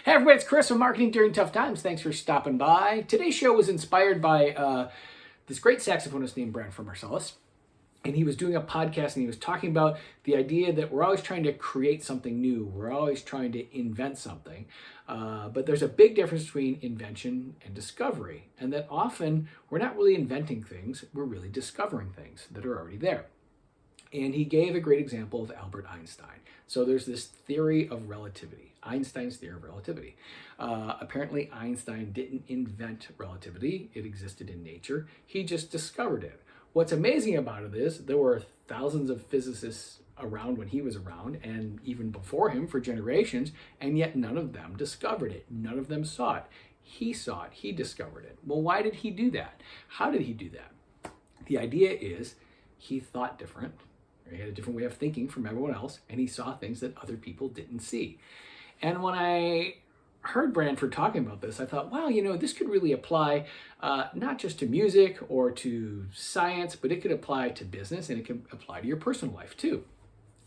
Hey everybody, it's Chris from Marketing During Tough Times. Thanks for stopping by. Today's show was inspired by this great saxophonist named Branford Marsalis. And he was doing a podcast and he was talking about the idea that we're always trying to create something new. We're always trying to invent something. But there's a big difference between invention and discovery. And that often we're not really inventing things, we're really discovering things that are already there. And he gave a great example of Albert Einstein. So there's this theory of relativity, Einstein's theory of relativity. Apparently Einstein didn't invent relativity, it existed in nature. He just discovered it. What's amazing about it is there were thousands of physicists around when he was around and even before him for generations, and yet none of them discovered it. None of them saw it. He saw it, he discovered it. Well, why did he do that? How did he do that? The idea is he thought different. He had a different way of thinking from everyone else, and he saw things that other people didn't see. And when I heard Branford talking about this, I thought, wow, this could really apply not just to music or to science, but it could apply to business and it can apply to your personal life too.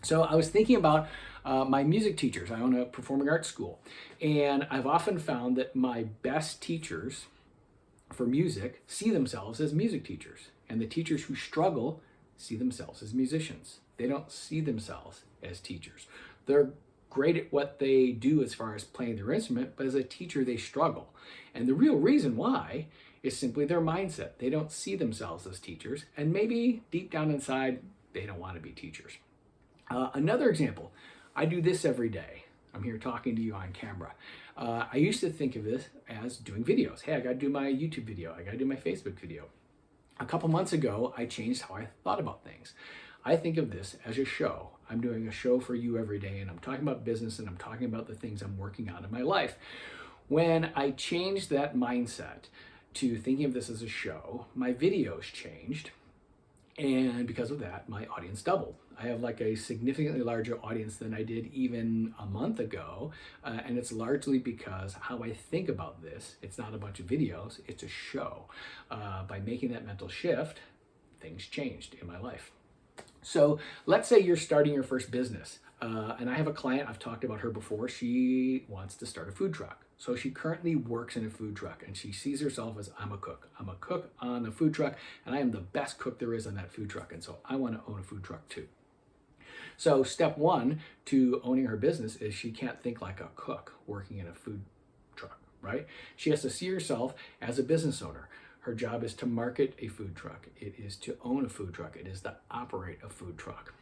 So I was thinking about my music teachers. I own a performing arts school, and I've often found that my best teachers for music see themselves as music teachers, and the teachers who struggle see themselves as musicians. They don't see themselves as teachers. They're great at what they do as far as playing their instrument, but as a teacher, they struggle. And the real reason why is simply their mindset. They don't see themselves as teachers, and maybe deep down inside, they don't want to be teachers. Another example, I do this every day. I'm here talking to you on camera. I used to think of this as doing videos. Hey, I got to do my YouTube video. I got to do my Facebook video. A couple months ago, I changed how I thought about things. I think of this as a show. I'm doing a show for you every day, and I'm talking about business, and I'm talking about the things I'm working on in my life. When I changed that mindset to thinking of this as a show, my videos changed, and because of that, my audience doubled. I have like a significantly larger audience than I did even a month ago, and it's largely because how I think about this. It's not a bunch of videos, it's a show. By making that mental shift, things changed in my life. So let's say you're starting your first business, and I have a client, I've talked about her before, she wants to start a food truck. So she currently works in a food truck, and she sees herself as, I'm a cook. I'm a cook on a food truck, and I am the best cook there is on that food truck, and so I want to own a food truck too. So step one to owning her business is she can't think like a cook working in a food truck, right? She has to see herself as a business owner. Her job is to market a food truck. It is to own a food truck. It is to operate a food truck.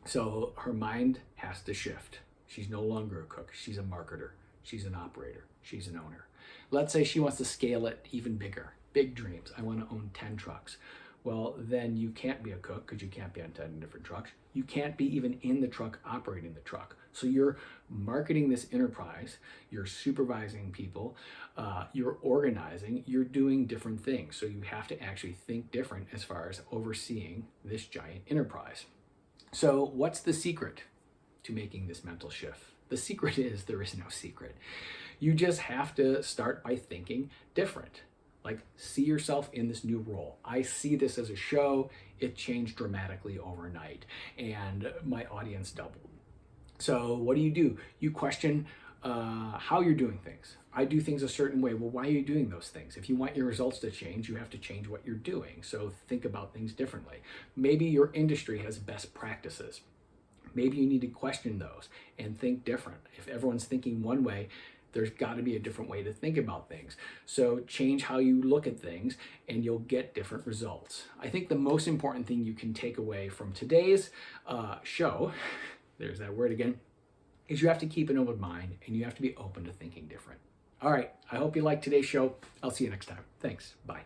So her mind has to shift. She's no longer a cook. She's a marketer. She's an operator. She's an owner. Let's say she wants to scale it even bigger. Big dreams. I want to own 10 trucks. Well, then you can't be a cook because you can't be on 10 different trucks. You can't be even in the truck operating the truck. So you're marketing this enterprise, you're supervising people, you're organizing, you're doing different things. So you have to actually think different as far as overseeing this giant enterprise. So what's the secret to making this mental shift? The secret is there is no secret. You just have to start by thinking different. Like, see yourself in this new role. I see this as a show. It changed dramatically overnight, and my audience doubled. So what do? You question how you're doing things. I do things a certain way. Well, why are you doing those things? If you want your results to change, you have to change what you're doing. So think about things differently. Maybe your industry has best practices. Maybe you need to question those and think different. If everyone's thinking one way, there's got to be a different way to think about things. So change how you look at things and you'll get different results. I think the most important thing you can take away from today's show, there's that word again, is you have to keep an open mind and you have to be open to thinking different. All right, I hope you liked today's show. I'll see you next time. Thanks. Bye.